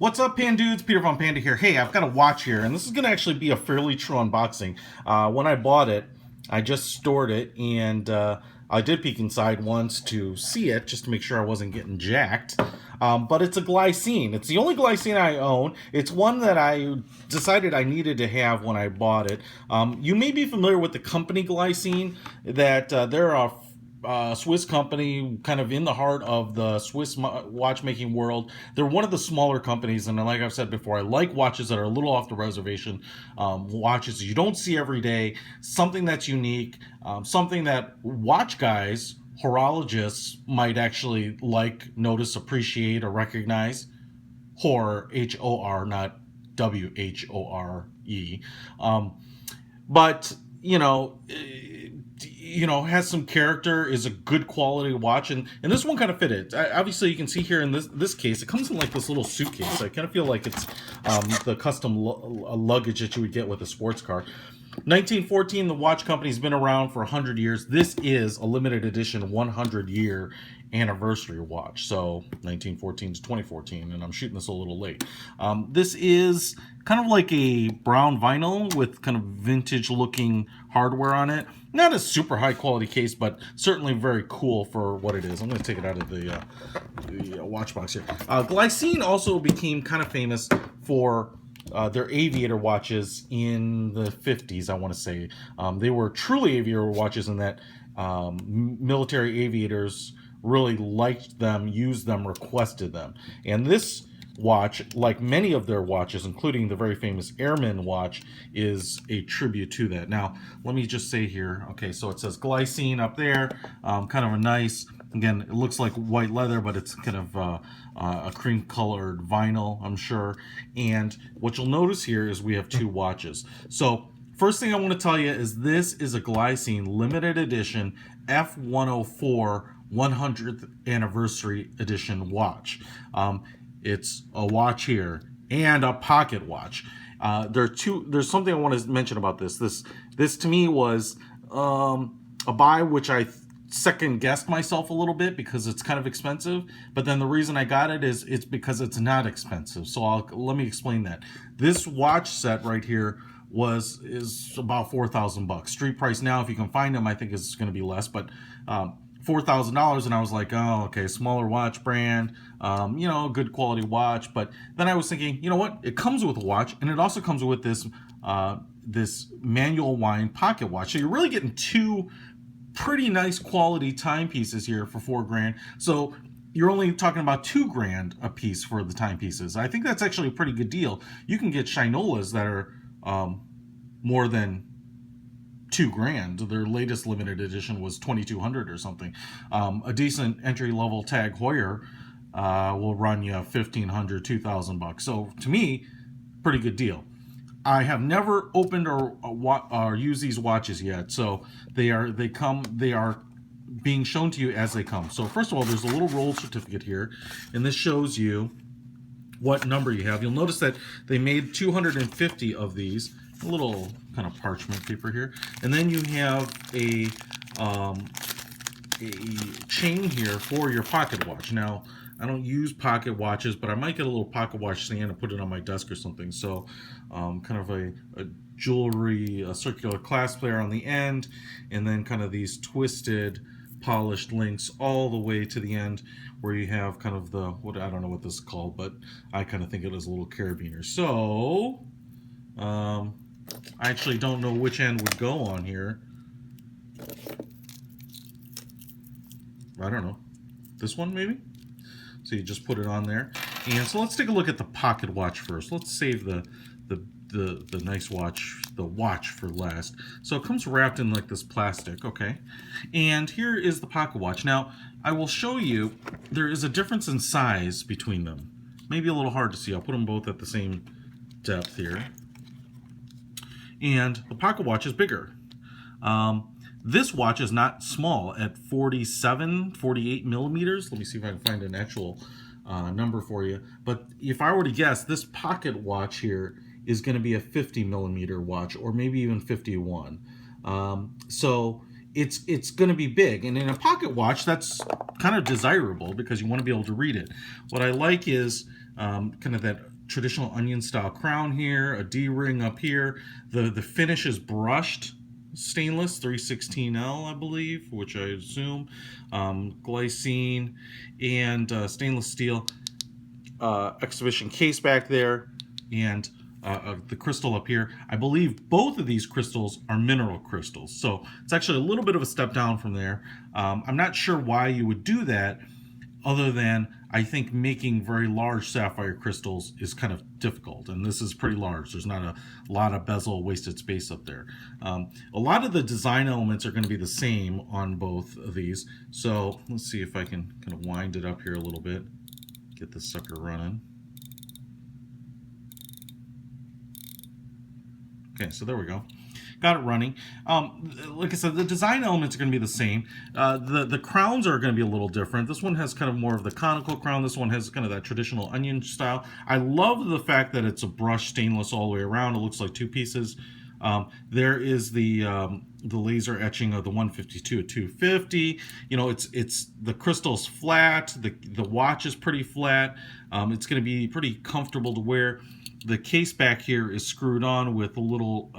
What's up, Pan Dudes? Peter von Panda here. Hey, I've got a watch here, and this is going to actually be a fairly true unboxing. When I bought it, I just stored it, and I did peek inside once to see it, just to make sure I wasn't getting jacked. But it's a Glycine. It's the only Glycine I own. It's one that I decided I needed to have when I bought it. You may be familiar with the company Glycine, that they're a Swiss company, kind of in the heart of the Swiss watchmaking world. They're one of the smaller companies, and like I've said before, I like watches that are a little off the reservation, watches you don't see every day, something that's unique, something that watch guys, horologists might actually like, notice, appreciate, or recognize. Hor, H-O-R, not W-H-O-R-E. But, has some character, is a good quality watch, and this one kind of fit it. Obviously, you can see here in this case, it comes in like this little suitcase. I kind of feel like it's the custom luggage that you would get with a sports car. 1914, the watch company's been around for 100 years. This is a limited edition 100-year anniversary watch. So 1914 to 2014, and I'm shooting this a little late. This is kind of like a brown vinyl with kind of vintage looking hardware on it. Not a super high quality case, but certainly very cool for what it is. I'm going to take it out of the watch box here. Glycine also became kind of famous for their aviator watches in the 50s, I want to say. They were truly aviator watches in that military aviators really liked them, used them, requested them. And this watch, like many of their watches, including the very famous Airman watch, is a tribute to that. Now, let me just say here, okay, so it says Glycine up there, kind of a nice, again, it looks like white leather, but it's kind of a cream colored vinyl, I'm sure. And what you'll notice here is we have two watches. So first thing I want to tell you is this is a Glycine limited edition F104 100th anniversary edition watch. It's a watch here and a pocket watch. There's something I want to mention about this. This to me was a buy which I second guessed myself a little bit because it's kind of expensive. But then the reason I got it is it's because it's not expensive. So let me explain that. This watch set right here is about $4,000. Street price now, if you can find them, I think is going to be less, but $4,000, and I was like, oh, okay, smaller watch brand, good quality watch. But then I was thinking, you know what? It comes with a watch, and it also comes with this this manual wind pocket watch. So you're really getting two pretty nice quality timepieces here for $4,000. So you're only talking about $2,000 a piece for the timepieces. I think that's actually a pretty good deal. You can get Shinolas that are more than $2,000. Their latest limited edition was 2,200 or something. A decent entry-level Tag Heuer will run you 1,500, $2,000. So to me, pretty good deal. I have never opened or used these watches yet, so they are being shown to you as they come. So first of all, there's a little roll certificate here, and this shows you what number you have. You'll notice that they made 250 of these. A little kind of parchment paper here, and then you have a chain here for your pocket watch. Now, I don't use pocket watches, but I might get a little pocket watch stand and put it on my desk or something. So kind of a jewelry, a circular clasp there on the end, and then kind of these twisted polished links all the way to the end where you have kind of I don't know what this is called, but I kind of think it is a little carabiner. So I actually don't know which end would go on here. I don't know. This one maybe? So you just put it on there. And so let's take a look at the pocket watch first. Let's save the nice watch, the watch, for last. So it comes wrapped in like this plastic, okay? And here is the pocket watch. Now, I will show you there is a difference in size between them. Maybe a little hard to see. I'll put them both at the same depth here. And the pocket watch is bigger. This watch is not small at 48 millimeters. Let me see if I can find an actual number for you. But if I were to guess, this pocket watch here is going to be a 50 millimeter watch, or maybe even 51. So it's going to be big. And in a pocket watch, that's kind of desirable because you want to be able to read it. What I like is kind of that traditional onion style crown here, a D-ring up here. The finish is brushed stainless 316L, I believe, which I assume, glycine, and stainless steel exhibition case back there, and the crystal up here. I believe both of these crystals are mineral crystals, so it's actually a little bit of a step down from there. I'm not sure why you would do that, other than I think making very large sapphire crystals is kind of difficult, and this is pretty large. There's not a lot of bezel wasted space up there. A lot of the design elements are going to be the same on both of these, so let's see if I can kind of wind it up here a little bit, get this sucker running. Okay, so there we go. Got it running. Like I said, the design elements are going to be the same. The crowns are going to be a little different. This one has kind of more of the conical crown. This one has kind of that traditional onion style. I love the fact that it's a brushed stainless all the way around. It looks like two pieces. There is the laser etching of the 152 at 250. You know, it's the crystal's flat. The watch is pretty flat. It's going to be pretty comfortable to wear. The case back here is screwed on with a little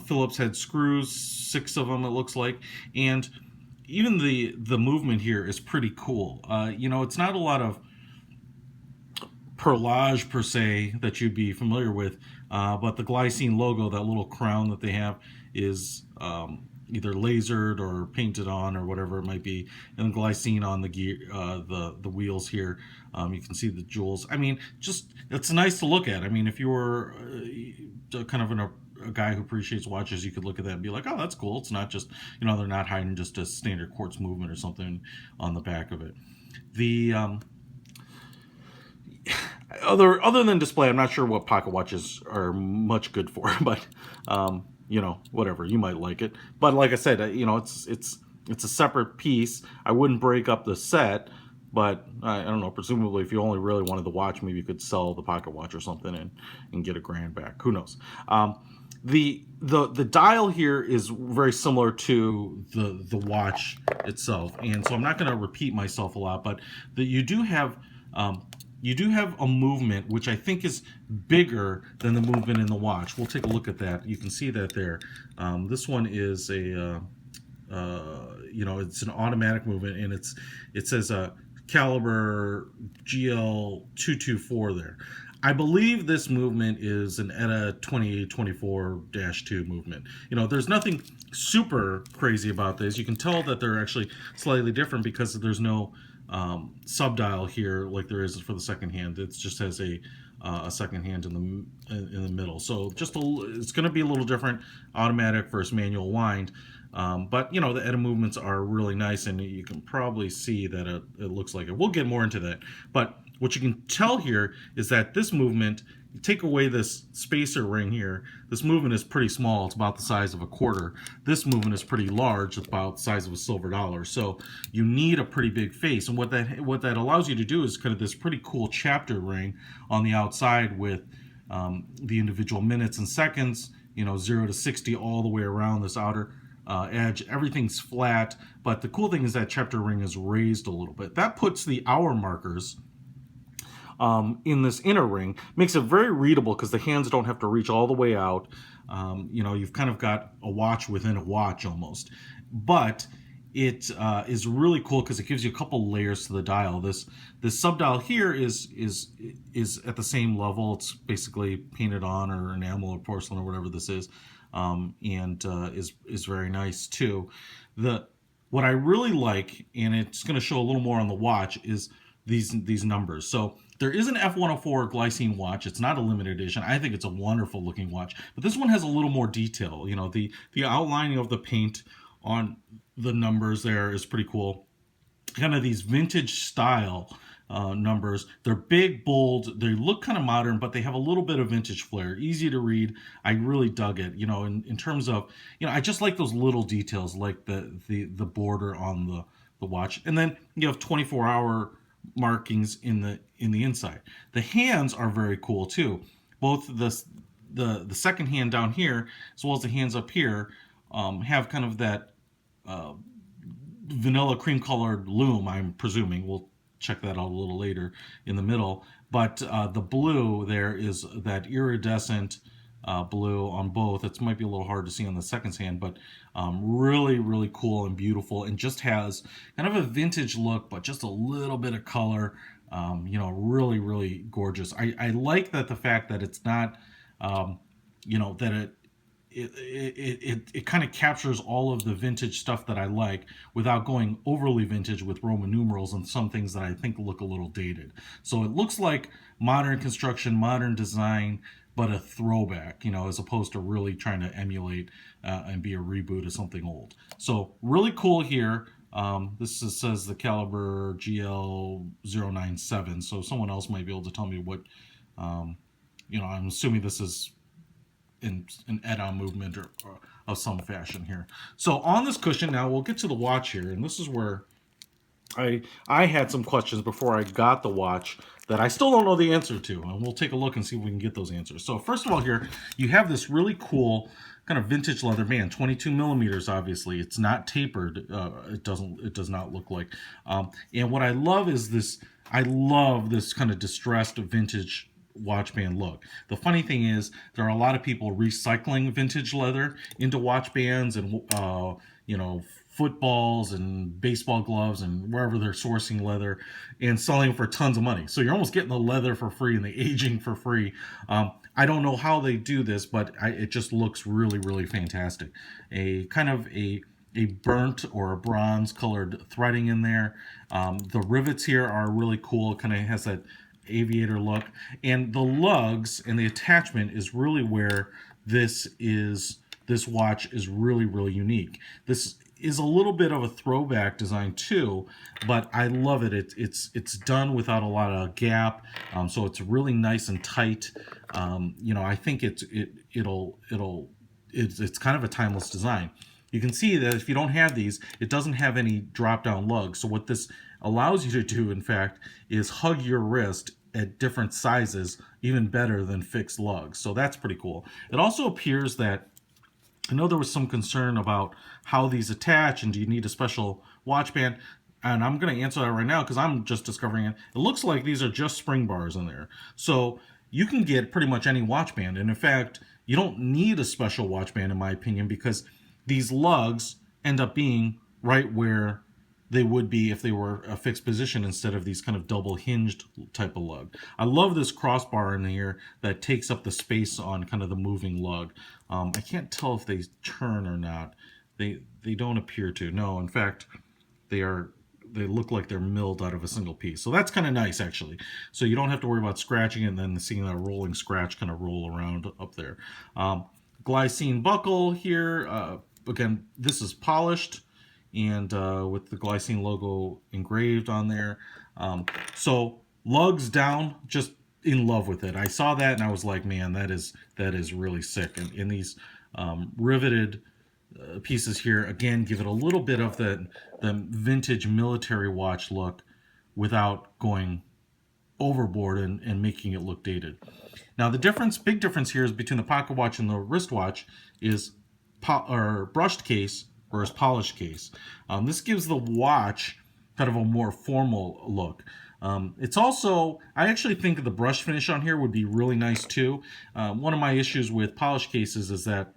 Phillips head screws, 6 of them it looks like, and even the movement here is pretty cool. You know, it's not a lot of perlage per se that you'd be familiar with, but the Glycine logo, that little crown that they have, is either lasered or painted on or whatever it might be, and Glycine on the gear, the wheels here. You can see the jewels. I mean, just it's nice to look at. I mean, if you were kind of a guy who appreciates watches, you could look at that and be like, oh, that's cool. It's not just, you know, they're not hiding just a standard quartz movement or something on the back of it. The other than display, I'm not sure what pocket watches are much good for, but you know, whatever, you might like it. But like I said, you know, it's a separate piece. I wouldn't break up the set, but I don't know, presumably if you only really wanted the watch, maybe you could sell the pocket watch or something and get $1,000 back. Who knows? The dial here is very similar to the watch itself, and so I'm not going to repeat myself a lot, but you do have a movement which I think is bigger than the movement in the watch. We'll take a look at that. You can see that there. This one is a you know, it's an automatic movement, and it says a caliber GL224 there. I believe this movement is an ETA 2824-2 movement. You know, there's nothing super crazy about this. You can tell that they're actually slightly different because there's no subdial here like there is for the second hand. It just has a second hand in the middle. So just it's going to be a little different, automatic versus manual wind. But you know, the ETA movements are really nice, and you can probably see that it looks like it. We'll get more into that. But what you can tell here is that this movement, you take away this spacer ring here, this movement is pretty small. It's about the size of a quarter. This movement is pretty large. It's about the size of a silver dollar. So you need a pretty big face. And what that allows you to do is kind of this pretty cool chapter ring on the outside with the individual minutes and seconds, you know, 0 to 60 all the way around this outer edge. Everything's flat, but the cool thing is that chapter ring is raised a little bit. That puts the hour markers in this inner ring, makes it very readable because the hands don't have to reach all the way out. You know, you've kind of got a watch within a watch almost, but it is really cool because it gives you a couple layers to the dial. This subdial here is at the same level. It's basically painted on, or enamel or porcelain or whatever this is, and is very nice too. What I really like, and it's going to show a little more on the watch, is these numbers. So there is an F104 Glycine watch. It's not a limited edition. I think it's a wonderful looking watch, but this one has a little more detail. You know, the outlining of the paint on the numbers there is pretty cool. Kind of these vintage style numbers. They're big, bold. They look kind of modern, but they have a little bit of vintage flair. Easy to read. I really dug it. You know, in terms of, you know, I just like those little details, like the border on the watch, and then you have 24-hour markings in the inside. The hands are very cool too. Both the second hand down here as well as the hands up here have kind of that vanilla cream colored lume, I'm presuming. We'll check that out a little later in the middle. But the blue there is that iridescent blue on both. It might be a little hard to see on the second hand, but really, really cool and beautiful, and just has kind of a vintage look, but just a little bit of color. You know, really, really gorgeous. I like that the fact that it's not, you know, that it kind of captures all of the vintage stuff that I like without going overly vintage with Roman numerals and some things that I think look a little dated. So it looks like modern construction, modern design, but a throwback, you know, as opposed to really trying to emulate and be a reboot of something old. So really cool here. Says the caliber GL097, so someone else might be able to tell me what, you know, I'm assuming this is in an add-on movement or of some fashion here. So on this cushion, now we'll get to the watch here, and this is where I had some questions before I got the watch that I still don't know the answer to, and we'll take a look and see if we can get those answers. So first of all, here you have this really cool kind of vintage leather band, 22 millimeters. Obviously, it's not tapered. It does not look like. And what I love is this. I love this kind of distressed vintage watch band look. The funny thing is, there are a lot of people recycling vintage leather into watch bands and you know, footballs and baseball gloves and wherever they're sourcing leather and selling it for tons of money. So you're almost getting the leather for free and the aging for free. I don't know how they do this, but it just looks really, really fantastic. A kind of a burnt or a bronze colored threading in there. The rivets here are really cool. It kind of has that aviator look, and the lugs and the attachment is really where this watch is really, really unique. This is a little bit of a throwback design too, but I love it. It's done without a lot of gap, so it's really nice and tight. You know, I think it's kind of a timeless design. You can see that if you don't have these, it doesn't have any drop-down lugs. So what this allows you to do, in fact, is hug your wrist at different sizes even better than fixed lugs. So that's pretty cool. It also appears that, I know there was some concern about how these attach and do you need a special watch band, and I'm going to answer that right now because I'm just discovering it. It looks like these are just spring bars in there. So you can get pretty much any watch band, and in fact, you don't need a special watch band in my opinion, because these lugs end up being right where they would be if they were a fixed position instead of these kind of double hinged type of lug. I love this crossbar in here that takes up the space on kind of the moving lug. I can't tell if they turn or not. They don't appear to. No, in fact, they look like they're milled out of a single piece. So that's kind of nice actually. So you don't have to worry about scratching and then seeing that rolling scratch kind of roll around up there. Glycine buckle here. Again, this is polished and with the Glycine logo engraved on there. So lugs down, just in love with it. I saw that and I was like, man, that is really sick. And in these riveted pieces here, again, give it a little bit of the vintage military watch look without going overboard and making it look dated. Now the big difference here is between the pocket watch and the wristwatch is brushed case versus polished case. This gives the watch kind of a more formal look. It's also, I actually think the brush finish on here would be really nice too. One of my issues with polished cases is that,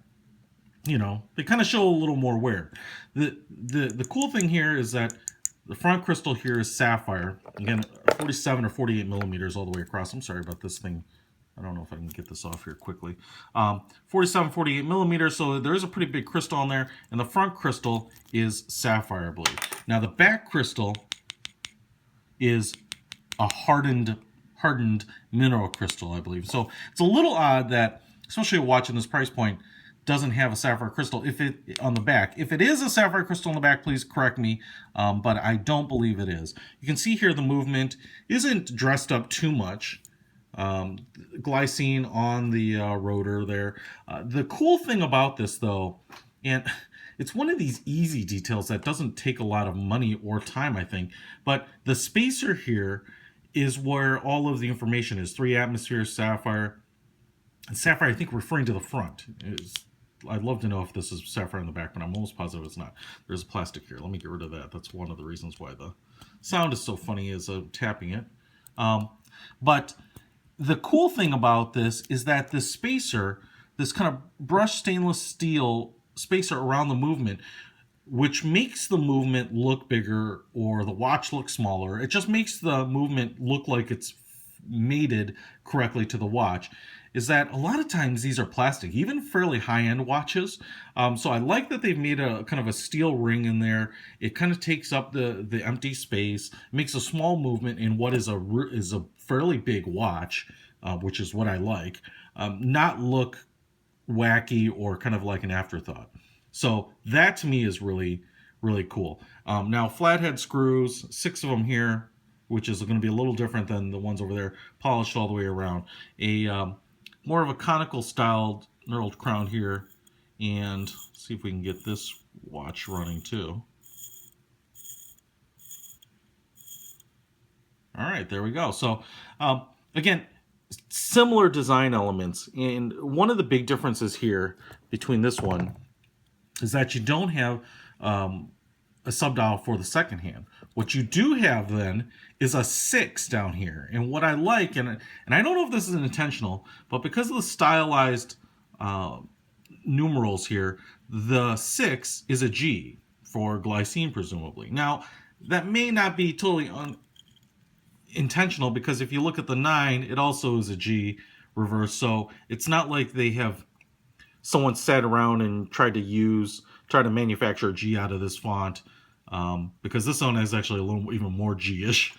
you know, they kind of show a little more wear. The cool thing here is that the front crystal here is sapphire. Again, 47 or 48 millimeters all the way across. I'm sorry about this thing. I don't know if I can get this off here quickly. 47, 48 millimeters, so there is a pretty big crystal on there, and the front crystal is sapphire, I believe. Now the back crystal is a hardened mineral crystal, I believe. So it's a little odd that, especially watching this price point, doesn't have a sapphire crystal on the back. If it is a sapphire crystal on the back, please correct me, but I don't believe it is. You can see here the movement isn't dressed up too much. Glycine on the rotor there. The cool thing about this though, and it's one of these easy details that doesn't take a lot of money or time, I think, but the spacer here is where all of the information is. 3 atmospheres, sapphire. And sapphire, I think, referring to the front. I'd love to know if this is sapphire in the back, but I'm almost positive it's not. There's plastic here. Let me get rid of that. That's one of the reasons why the sound is so funny as tapping it. But the cool thing about this is that this spacer, this kind of brushed stainless steel spacer around the movement, which makes the movement look bigger or the watch look smaller. It just makes the movement look like it's mated correctly to the watch, is that a lot of times these are plastic, even fairly high-end watches. So I like that they've made a kind of a steel ring in there. It kind of takes up the empty space, makes a small movement in what is a fairly big watch, which is what I like, not look wacky or kind of like an afterthought. So that to me is really, really cool. Now, flathead screws, 6 of them here, which is going to be a little different than the ones over there, polished all the way around. A more of a conical styled knurled crown here, and see if we can get this watch running too. All right, there we go. So again, similar design elements, and one of the big differences here between this one is that you don't have a subdial for the second hand. What you do have then is a 6 down here. And what I like, and I don't know if this is intentional, but because of the stylized numerals here, the 6 is a G for glycine, presumably. Now, that may not be totally intentional, because if you look at the 9, it also is a G reverse. So it's not like they have someone sat around and tried to manufacture a G out of this font, because this one is actually a little even more G-ish.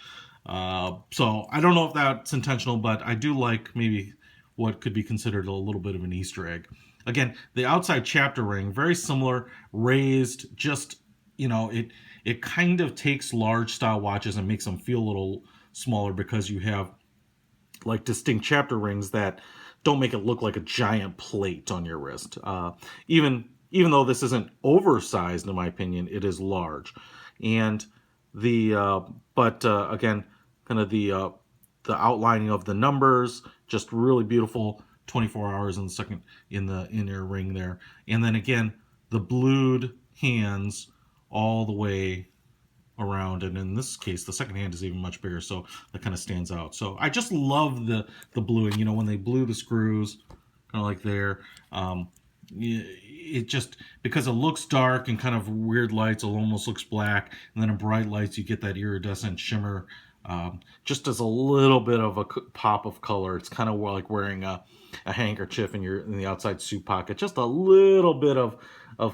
So I don't know if that's intentional, but I do like maybe what could be considered a little bit of an Easter egg. Again, the outside chapter ring, very similar, raised, just, it kind of takes large style watches and makes them feel a little smaller, because you have like distinct chapter rings that don't make it look like a giant plate on your wrist. Even though this isn't oversized, in my opinion, it is large. And again, kind of the outlining of the numbers, just really beautiful. 24 hours in the second in the inner ring there, and then again the blued hands all the way around, and in this case the second hand is even much bigger, so that kind of stands out. So I just love the bluing. When they blew the screws kind of like there, it just, because it looks dark and kind of weird lights, it almost looks black, and then in bright lights you get that iridescent shimmer, just as a little bit of a pop of color. It's kind of like wearing a handkerchief in the outside suit pocket. Just a little bit of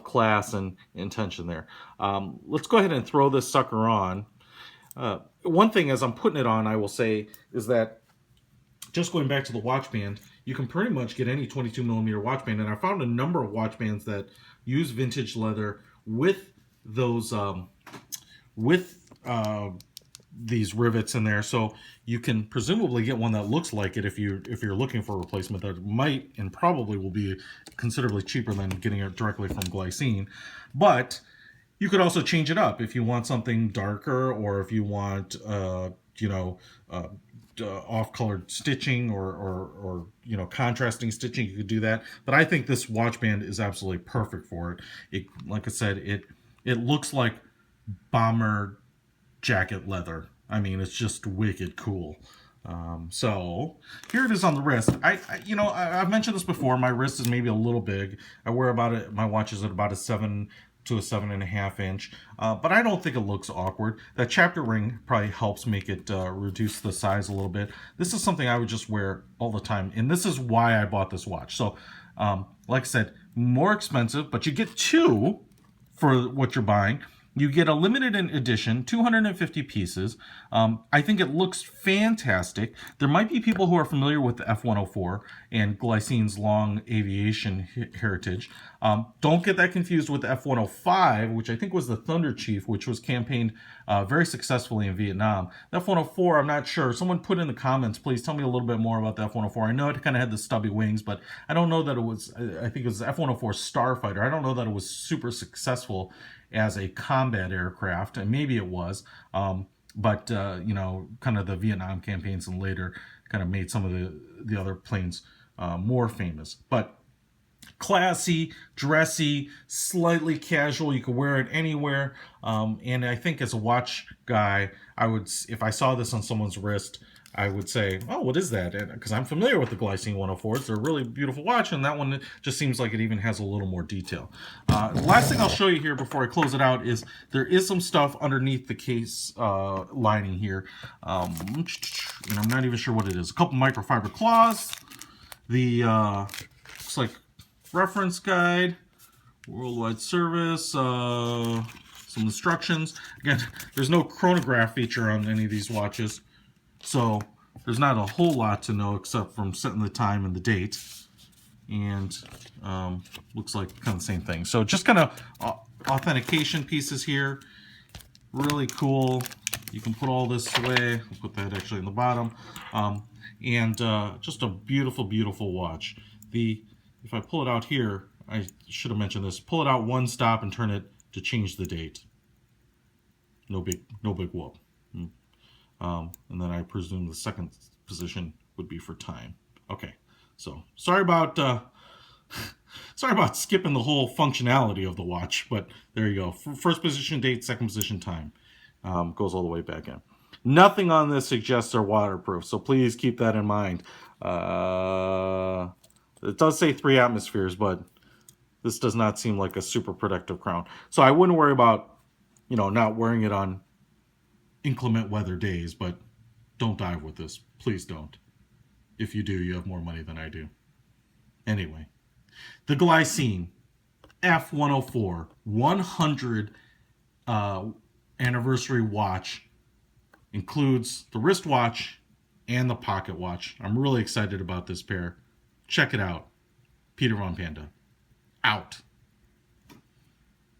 class and intention there. Let's go ahead and throw this sucker on. One thing as I'm putting it on, I will say, is that just going back to the watch band, you can pretty much get any 22mm watch band, and I found a number of watch bands that use vintage leather with those these rivets in there, so you can presumably get one that looks like it if you're looking for a replacement that might and probably will be considerably cheaper than getting it directly from Glycine. But you could also change it up if you want something darker, or if you want off-colored stitching or contrasting stitching. You could do that. But I think this watch band is absolutely perfect for it. Like I said, it looks like bomber jacket leather. I mean, it's just wicked cool. So here it is on the wrist. I've mentioned this before. My wrist is maybe a little big. I wear my watch is at about a 7 to a 7.5 inch, but I don't think it looks awkward. That chapter ring probably helps make it reduce the size a little bit. This is something I would just wear all the time, and this is why I bought this watch. So like I said, more expensive, but you get 2 for what you're buying. You get a limited edition, 250 pieces. I think it looks fantastic. There might be people who are familiar with the F104 and Glycine's long aviation heritage. Don't get that confused with the F105, which I think was the Thunder Chief, which was campaigned very successfully in Vietnam. The F104, I'm not sure. Someone put in the comments, please tell me a little bit more about the F104. I know it kind of had the stubby wings, but I don't know that it was, I think it was the F104 Starfighter. I don't know that it was super successful as a combat aircraft, and maybe it was, but kind of the Vietnam campaigns and later kind of made some of the other planes more famous. But Classy, dressy, slightly casual. You can wear it anywhere. And I think as a watch guy, I would, if I saw this on someone's wrist, I would say, oh, what is that? Because I'm familiar with the Glycine 104s. They're a really beautiful watch, and that one just seems like it even has a little more detail. The last thing I'll show you here before I close it out is there is some stuff underneath the case lining here. And I'm not even sure what it is. A couple microfiber cloths. The, looks like reference guide, worldwide service, some instructions. Again, there's no chronograph feature on any of these watches, so there's not a whole lot to know except from setting the time and the date. And looks like kind of the same thing. So just kind of authentication pieces here. Really cool. You can put all this away. I'll put that actually in the bottom. And just a beautiful, beautiful watch. If I pull it out here, I should have mentioned this. Pull it out one stop and turn it to change the date. No big whoop. And then I presume the second position would be for time. Okay, so sorry about skipping the whole functionality of the watch, but there you go. First position date, second position time. Goes all the way back in. Nothing on this suggests they're waterproof, so please keep that in mind. It does say 3 atmospheres, but this does not seem like a super protective crown. So I wouldn't worry about, not wearing it on inclement weather days, but don't dive with this. Please don't. If you do, you have more money than I do. Anyway, the Glycine F104 100 anniversary watch includes the wristwatch and the pocket watch. I'm really excited about this pair. Check it out. Peter Von Panda. Out.